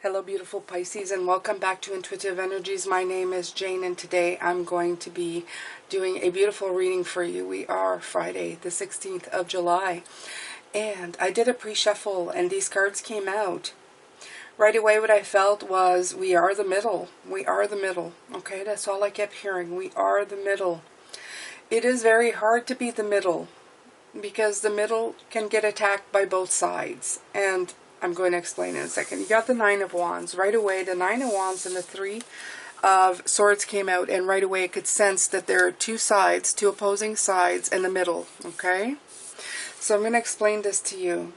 Hello beautiful Pisces, and welcome back to Intuitive Energies. My name is Jane, and today I'm going to be doing a beautiful reading for you. We are Friday the 16th of July, and I did a pre-shuffle and these cards came out. Right away what I felt was we are the middle. We are the middle. Okay, that's all I kept hearing. We are the middle. It is very hard to be the middle because the middle can get attacked by both sides, and I'm going to explain in a second. You got the Nine of Wands. Right away, the Nine of Wands and the Three of Swords came out, and right away I could sense that there are two sides, two opposing sides in the middle, okay? So I'm going to explain this to you.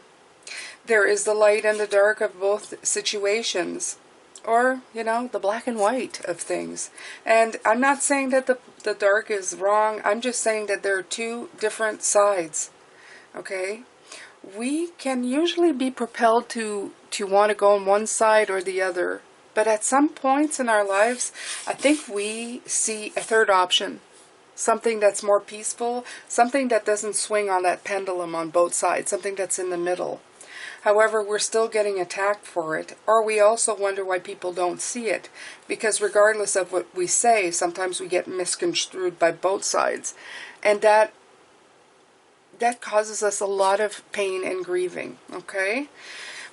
There is the light and the dark of both situations, or, you know, the black and white of things. And I'm not saying that the dark is wrong. I'm just saying that there are two different sides, okay? We can usually be propelled to want to go on one side or the other. But at some points in our lives, I think we see a third option. Something that's more peaceful, something that doesn't swing on that pendulum on both sides, something that's in the middle. However, we're still getting attacked for it, or we also wonder why people don't see it, because regardless of what we say, sometimes we get misconstrued by both sides, and that causes us a lot of pain and grieving, okay?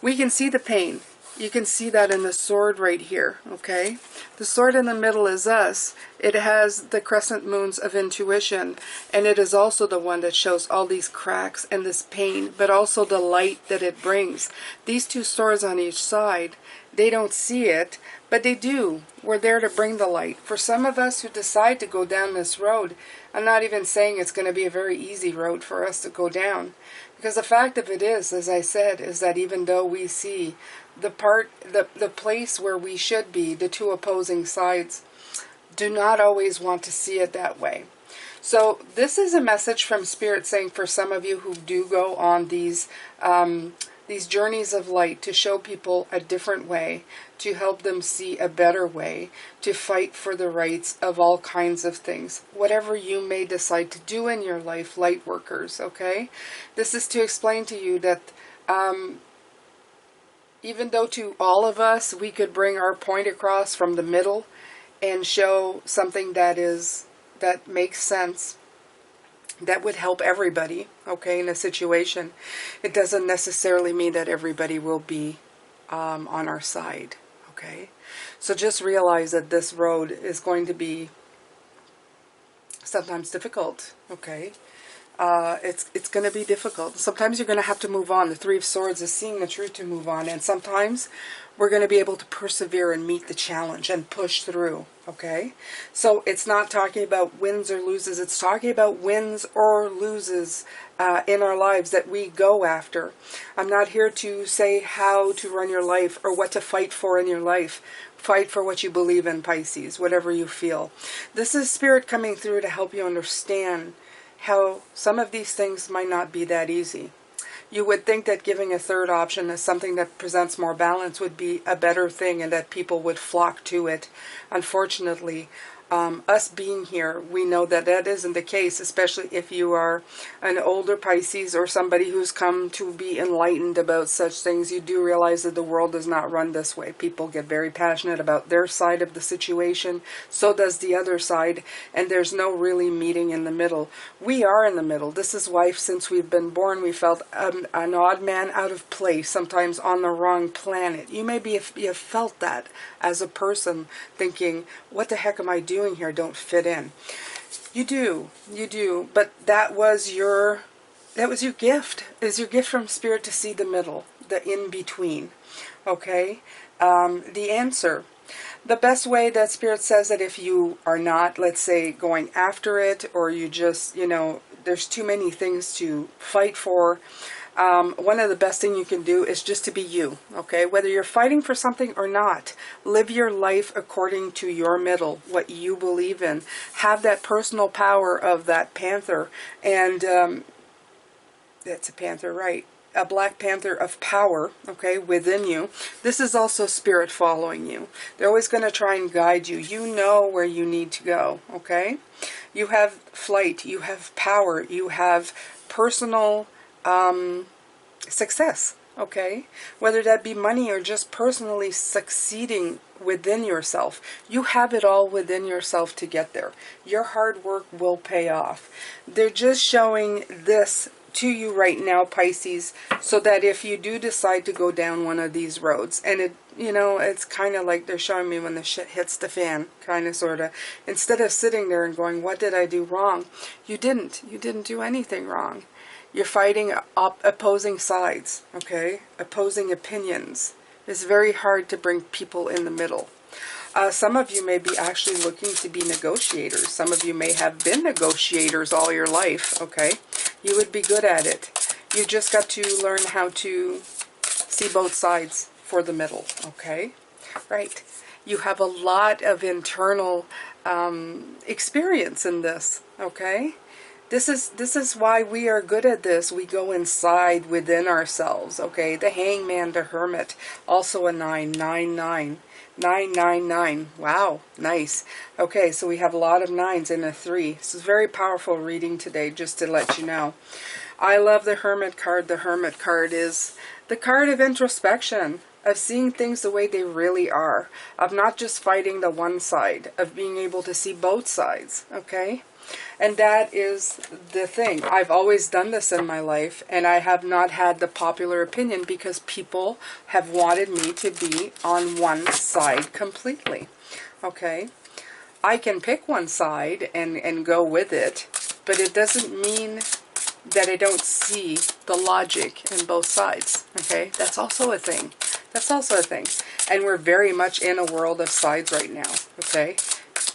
We can see the pain. You can see that in the sword right here, okay? The sword in the middle is us. It has the crescent moons of intuition, and it is also the one that shows all these cracks and this pain, but also the light that it brings. These two swords on each side, they don't see it, but they do. We're there to bring the light. For some of us who decide to go down this road, I'm not even saying it's going to be a very easy road for us to go down. Because the fact of it is, as I said, is that even though we see the place where we should be, the two opposing sides, do not always want to see it that way. So this is a message from Spirit saying for some of you who do go on these journeys of light, to show people a different way, to help them see a better way, to fight for the rights of all kinds of things. Whatever you may decide to do in your life, light workers, okay? This is to explain to you that even though to all of us, we could bring our point across from the middle and show something that makes sense, that would help everybody, okay, in a situation. It doesn't necessarily mean that everybody will be on our side, okay? So just realize that this road is going to be sometimes difficult, okay? It's going to be difficult. Sometimes you're going to have to move on. The Three of Swords is seeing the truth to move on, and sometimes we're going to be able to persevere and meet the challenge and push through, okay? So it's not talking about wins or loses. It's talking about wins or loses in our lives that we go after. I'm not here to say how to run your life or what to fight for in your life. Fight for what you believe in, Pisces, whatever you feel. This is Spirit coming through to help you understand how some of these things might not be that easy. You would think that giving a third option as something that presents more balance would be a better thing and that people would flock to it. Unfortunately, us being here, we know that that isn't the case, especially if you are an older Pisces or somebody who's come to be enlightened about such things. You do realize that the world does not run this way. People get very passionate about their side of the situation. So does the other side. And there's no really meeting in the middle. We are in the middle. This is why since we've been born, we felt an odd man out of place, sometimes on the wrong planet. You maybe have felt that as a person, thinking, what the heck am I doing here? Don't fit in. You do, but that was your gift. Is your gift from Spirit to see the middle, the in-between, okay? The answer. The best way that Spirit says that if you are not, let's say, going after it, or you just, you know, there's too many things to fight for, one of the best things you can do is just to be you, okay? Whether you're fighting for something or not, live your life according to your middle, what you believe in. Have that personal power of that panther, and that's a panther, right? A black panther of power, okay, within you. This is also Spirit following you. They're always going to try and guide you. You know where you need to go, okay? You have flight, you have power, you have personal success, okay? Whether that be money or just personally succeeding within yourself. You have it all within yourself to get there. Your hard work will pay off. They're just showing this to you right now, Pisces, so that if you do decide to go down one of these roads, and it, you know, it's kind of like they're showing me when the shit hits the fan, kind of, sort of, instead of sitting there and going, what did I do wrong? You didn't do anything wrong. You're fighting opposing sides, okay? Opposing opinions. It's very hard to bring people in the middle. Some of you may be actually looking to be negotiators. Some of you may have been negotiators all your life, okay? You would be good at it. You just got to learn how to see both sides for the middle, okay? Right. You have a lot of internal experience in this, okay? This is why we are good at this. We go inside within ourselves, okay? The Hangman, the Hermit, also a 9, 9, 9. 999. Wow, nice. Okay, so we have a lot of 9s and a 3. This is very powerful reading today, just to let you know. I love the Hermit card. The Hermit card is the card of introspection, of seeing things the way they really are, of not just fighting the one side, of being able to see both sides, okay? And that is the thing. I've always done this in my life, and I have not had the popular opinion because people have wanted me to be on one side completely. Okay? I can pick one side and go with it, but it doesn't mean that I don't see the logic in both sides. Okay? That's also a thing. That's also a thing. And we're very much in a world of sides right now. Okay?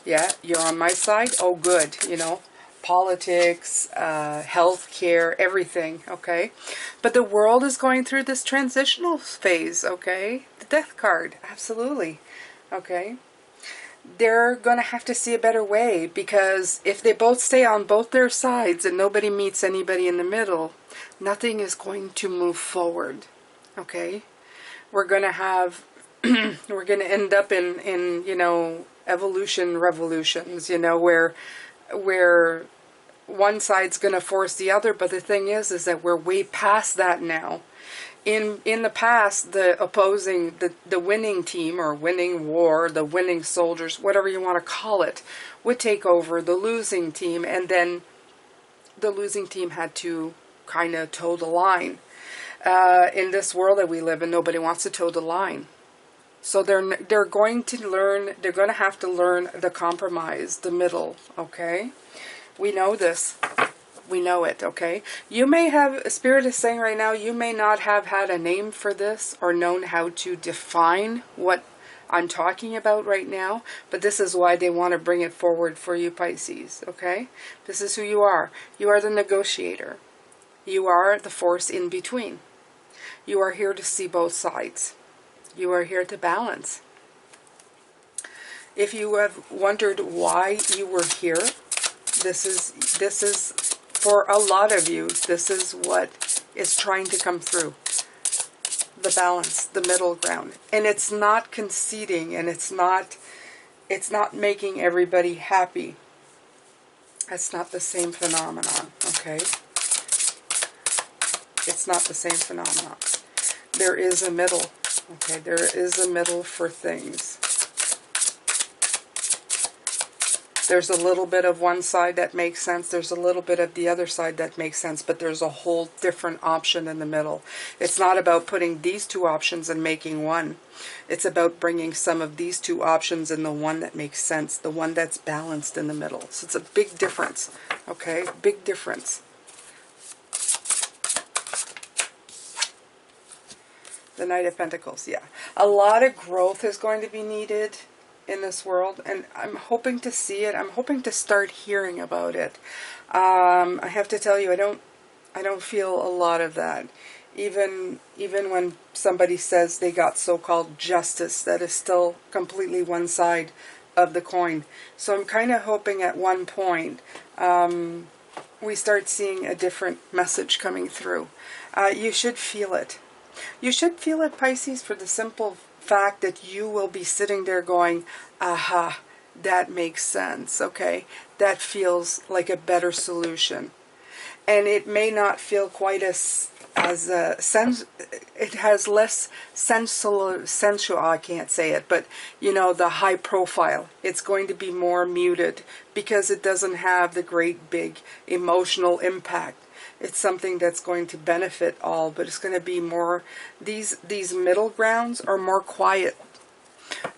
Yeah, you're on my side? Oh, good. You know, politics, healthcare, everything, okay? But the world is going through this transitional phase, okay? The Death card, absolutely, okay? They're going to have to see a better way, because if they both stay on both their sides and nobody meets anybody in the middle, nothing is going to move forward, okay? We're going to have, we're going to end up in, you know, evolution revolutions, you know, where one side's going to force the other. But the thing is that we're way past that now. In the past, the opposing, the winning team, or winning war, the winning soldiers, whatever you want to call it, would take over the losing team, and then the losing team had to kind of toe the line. In this world that we live in, nobody wants to toe the line. So they're going to learn, they're going to have to learn the compromise, the middle, okay? We know this. We know it, okay? You may have, Spirit is saying right now, you may not have had a name for this or known how to define what I'm talking about right now, but this is why they want to bring it forward for you, Pisces, okay? This is who you are. You are the negotiator. You are the force in between. You are here to see both sides. You are here to balance. If you have wondered why you were here, this is for a lot of you, this is what is trying to come through. The balance, the middle ground. And it's not conceding, and it's not making everybody happy. That's not the same phenomenon, okay? It's not the same phenomenon. There is a middle. Okay, there is a middle for things. There's a little bit of one side that makes sense. There's a little bit of the other side that makes sense, but there's a whole different option in the middle. It's not about putting these two options and making one. It's about bringing some of these two options in the one that makes sense, the one that's balanced in the middle. So it's a big difference, okay? Big difference. The Knight of Pentacles, yeah. A lot of growth is going to be needed in this world, and I'm hoping to see it. I'm hoping to start hearing about it. I have to tell you, I don't feel a lot of that. Even when somebody says they got so-called justice, that is still completely one side of the coin. So I'm kind of hoping at one point we start seeing a different message coming through. You should feel it. You should feel it, Pisces, for the simple fact that you will be sitting there going, aha, that makes sense, okay? That feels like a better solution. and it may not feel quite as it has less sensual, I can't say it, but you know, the high profile. It's going to be more muted because it doesn't have the great big emotional impact. It's something that's going to benefit all, but it's going to be more, these middle grounds are more quiet.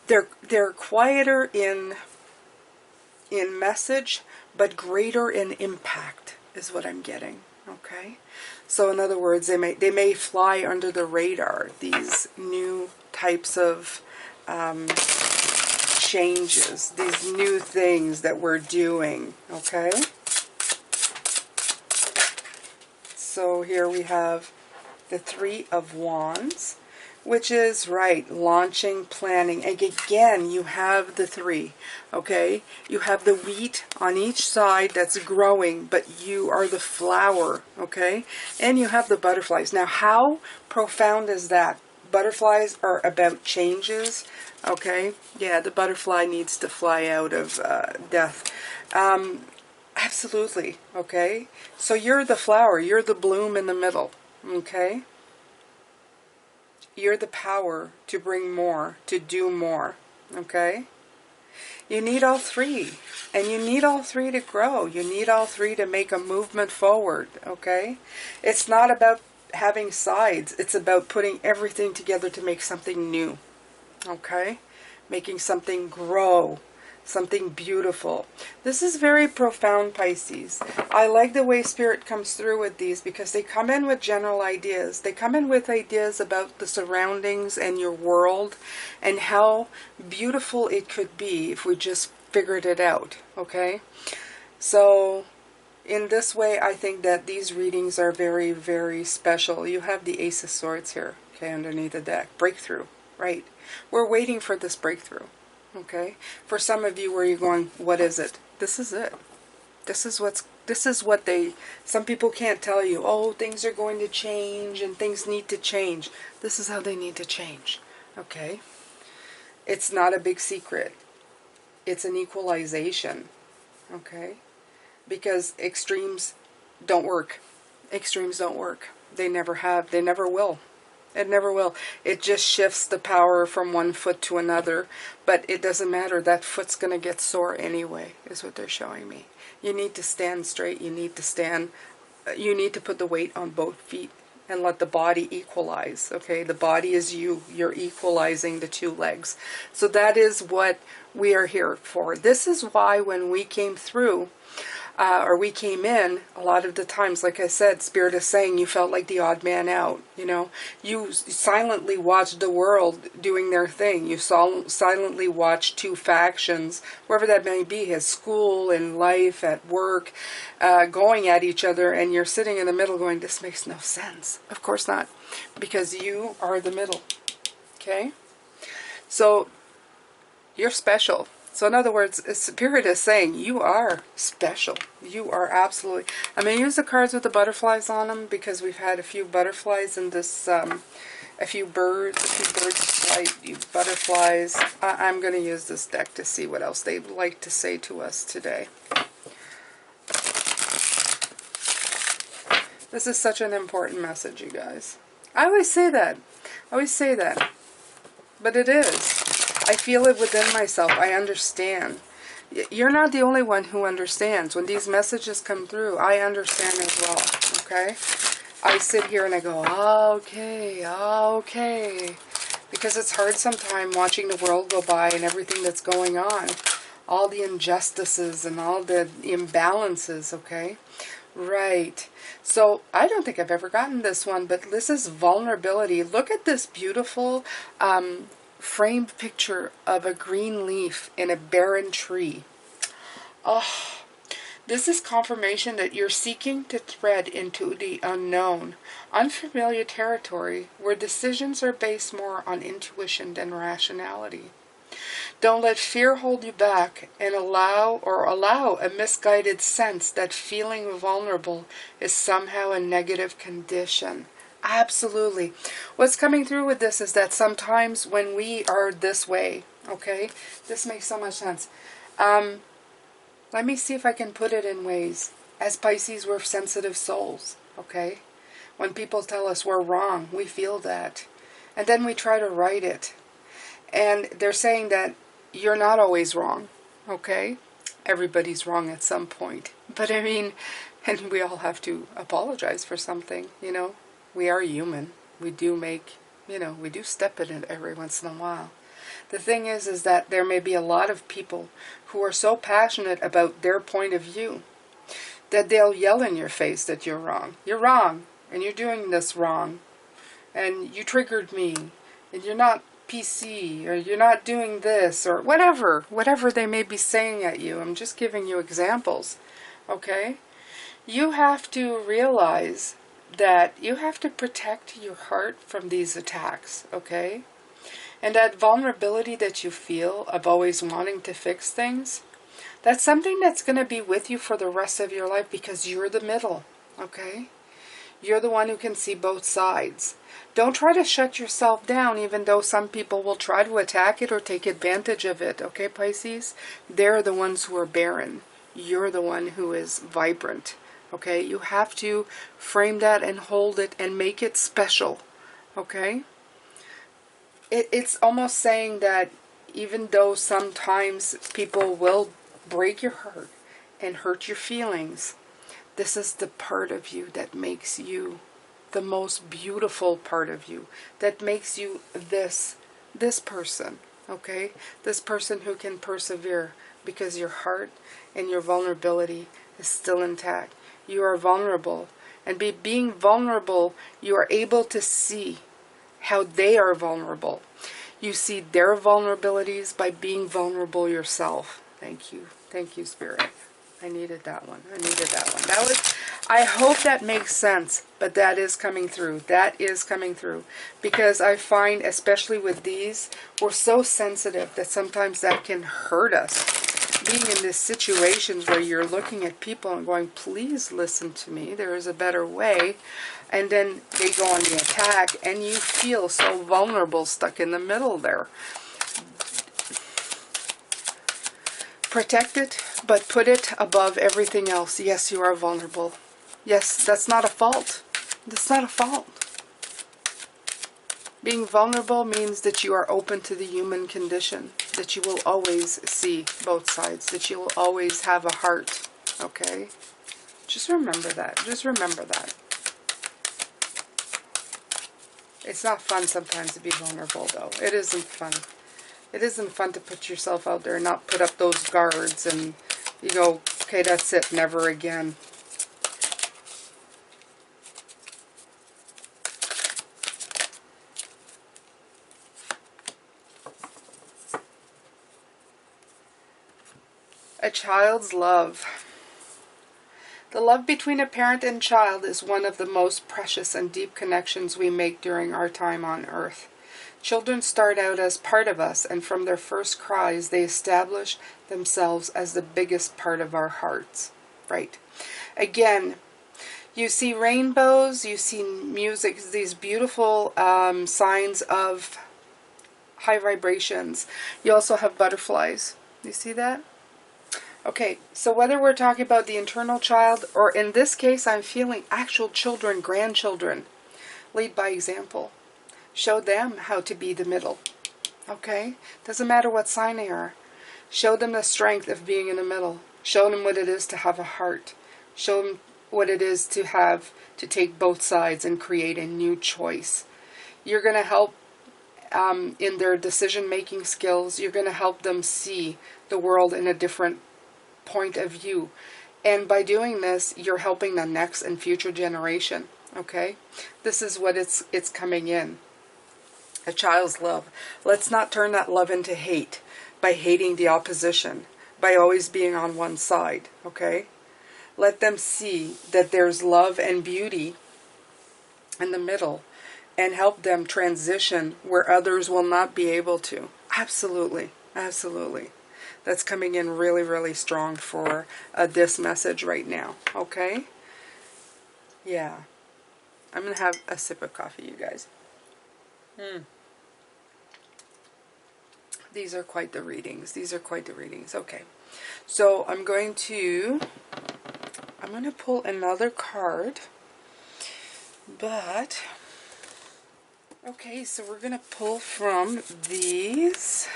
They're quieter in message, but greater in impact is what I'm getting. Okay, so in other words, they may fly under the radar, these new types of changes, these new things that we're doing. Okay, so here we have the Three of Wands, which is right, launching, planning. And again, you have the three, okay? You have the wheat on each side that's growing, but you are the flower, okay? And you have the butterflies. Now, how profound is that? Butterflies are about changes, okay? Yeah, the butterfly needs to fly out of death. Absolutely, okay? So you're the flower, you're the bloom in the middle, okay? You're the power to bring more, to do more, okay? You need all three, and you need all three to grow. You need all three to make a movement forward, okay? It's not about having sides. It's about putting everything together to make something new, okay? Making something grow, something beautiful. This is very profound, Pisces. I like the way Spirit comes through with these because they come in with general ideas. They come in with ideas about the surroundings and your world and how beautiful it could be if we just figured it out, okay? So in this way, I think that these readings are very, very special. You have the Ace of Swords here, okay, underneath the deck. Breakthrough, right? We're waiting for this breakthrough. Okay, for some of you where you're going, what is it? This is it. This is what some people can't tell you. Oh, things are going to change and things need to change. This is how they need to change. Okay, it's not a big secret. It's an equalization. Okay, because extremes don't work. Extremes don't work. They never have. They never will. It never will. It just shifts the power from one foot to another. But it doesn't matter. That foot's going to get sore anyway, is what they're showing me. You need to stand straight. You need to stand. You need to put the weight on both feet and let the body equalize. Okay, the body is you. You're equalizing the two legs. So that is what we are here for. This is why when we came through, or we came in, a lot of the times, like I said, Spirit is saying you felt like the odd man out, you know. You silently watched the world doing their thing. You silently watched two factions, wherever that may be, at school, in life, at work, going at each other, and you're sitting in the middle going, this makes no sense. Of course not, because you are the middle, okay? So, you're special. So in other words, Spirit is saying you are special. You are absolutely. I'm going to use the cards with the butterflies on them because we've had a few butterflies in this, a few birds of flight, butterflies. I'm going to use this deck to see what else they'd like to say to us today. This is such an important message, you guys. I always say that. I always say that. But it is. I feel it within myself. I understand. You're not the only one who understands. When these messages come through, I understand as well. Okay? I sit here and I go, okay, okay. Because it's hard sometimes watching the world go by and everything that's going on. All the injustices and all the imbalances, okay? Right. So, I don't think I've ever gotten this one, but this is vulnerability. Look at this beautiful framed picture of a green leaf in a barren tree. Oh, this is confirmation that you're seeking to tread into the unknown, unfamiliar territory where decisions are based more on intuition than rationality. Don't let fear hold you back and allow a misguided sense that feeling vulnerable is somehow a negative condition. Absolutely. What's coming through with this is that sometimes when we are this way, okay, this makes so much sense. Let me see if I can put it in ways. As Pisces, we're sensitive souls, okay? When people tell us we're wrong, we feel that. And then we try to right it. And they're saying that you're not always wrong, okay? Everybody's wrong at some point. But I mean, and we all have to apologize for something, you know? We are human. We do make, you know, we do step in it every once in a while. The thing is that there may be a lot of people who are so passionate about their point of view that they'll yell in your face that you're wrong. You're wrong, and you're doing this wrong, and you triggered me, and you're not PC, or you're not doing this, or whatever they may be saying at you. I'm just giving you examples, okay? You have to realize that you have to protect your heart from these attacks, okay? And that vulnerability that you feel of always wanting to fix things, that's something that's going to be with you for the rest of your life because you're the middle, okay? You're the one who can see both sides. Don't try to shut yourself down, even though some people will try to attack it or take advantage of it, okay, Pisces? They're the ones who are barren. You're the one who is vibrant, okay? You have to frame that and hold it and make it special, okay? It's almost saying that even though sometimes people will break your heart and hurt your feelings, this is the part of you that makes you the most beautiful part of you, that makes you this person, okay? This person who can persevere because your heart and your vulnerability is still intact. You are vulnerable, and being vulnerable, you are able to see how they are vulnerable. You see their vulnerabilities by being vulnerable yourself. Thank you. Thank you, Spirit. I needed that one. I needed that one. That was, I hope that makes sense, but that is coming through. That is coming through. Because I find, especially with these, we're so sensitive that sometimes that can hurt us. Being in these situations where you're looking at people and going, please listen to me, there is a better way. And then they go on the attack, and you feel so vulnerable, stuck in the middle there. Protect it, but put it above everything else. Yes, you are vulnerable. Yes, that's not a fault. That's not a fault. Being vulnerable means that you are open to the human condition, that you will always see both sides, that you will always have a heart, okay? Just remember that. Just remember that. It's not fun sometimes to be vulnerable, though. It isn't fun. It isn't fun to put yourself out there and not put up those guards and you go, okay, that's it, never again. A child's love. The love between a parent and child is one of the most precious and deep connections we make during our time on earth. Children start out as part of us, and from their first cries, they establish themselves as the biggest part of our hearts. Right. Again, you see rainbows, you see music, these beautiful signs of high vibrations. You also have butterflies. You see that? Okay, so whether we're talking about the internal child, or in this case, I'm feeling actual children, grandchildren, lead by example. Show them how to be the middle, okay? Doesn't matter what sign they are. Show them the strength of being in the middle. Show them what it is to have a heart. Show them what it is to have, to take both sides and create a new choice. You're going to help in their decision-making skills. You're going to help them see the world in a different point of view. And by doing this, you're helping the next and future generation, okay? This is what it's coming in. A child's love. Let's not turn that love into hate by hating the opposition, by always being on one side, okay? Let them see that there's love and beauty in the middle and help them transition where others will not be able to. Absolutely, absolutely. That's coming in really, really strong for this message right now, okay? Yeah. I'm going to have a sip of coffee, you guys. These are quite the readings. These are quite the readings. Okay. So I'm going to going to pull another card. But, okay, so we're going to pull from these.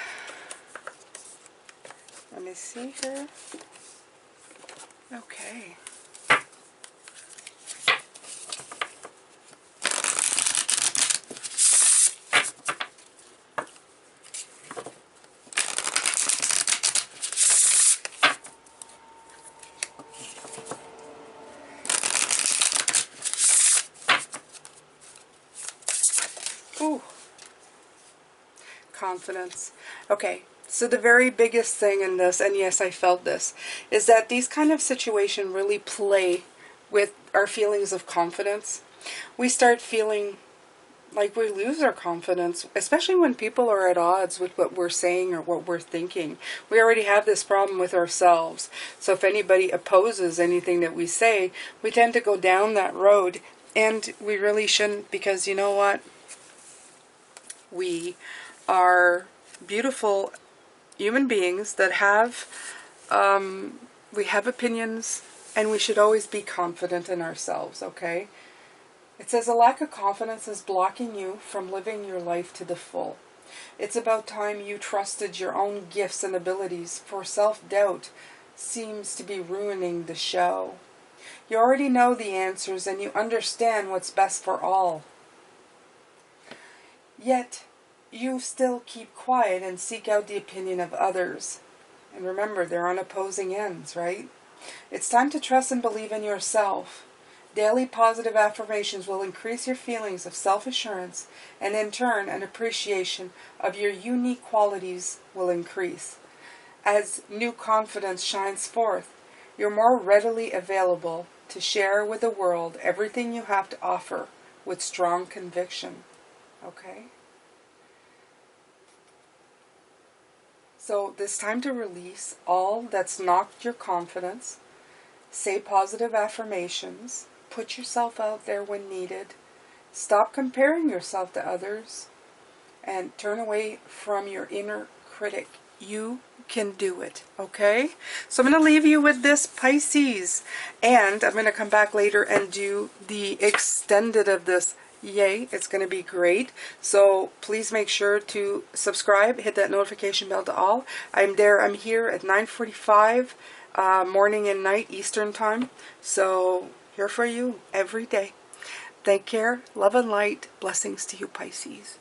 Let me see here. Okay. Ooh. Confidence. Okay. So the very biggest thing in this, and yes, I felt this, is that these kind of situations really play with our feelings of confidence. We start feeling like we lose our confidence, especially when people are at odds with what we're saying or what we're thinking. We already have this problem with ourselves. So if anybody opposes anything that we say, we tend to go down that road, and we really shouldn't, because you know what? We are beautiful human beings that have, we have opinions, and we should always be confident in ourselves, okay? It says a lack of confidence is blocking you from living your life to the full. It's about time you trusted your own gifts and abilities, for self-doubt seems to be ruining the show. You already know the answers, and you understand what's best for all. Yet, you still keep quiet and seek out the opinion of others. And remember, they're on opposing ends, right? It's time to trust and believe in yourself. Daily positive affirmations will increase your feelings of self-assurance, and in turn, an appreciation of your unique qualities will increase. As new confidence shines forth, you're more readily available to share with the world everything you have to offer with strong conviction. Okay? So it's time to release all that's knocked your confidence. Say positive affirmations. Put yourself out there when needed. Stop comparing yourself to others. And turn away from your inner critic. You can do it. Okay? So I'm going to leave you with this, Pisces. And I'm going to come back later and do the extended of this. Yay, it's going to be great. So please make sure to subscribe, hit that notification bell to all. I'm here at 9:45 morning and night Eastern time. So here for you every day. Take care, love and light, blessings to you, Pisces.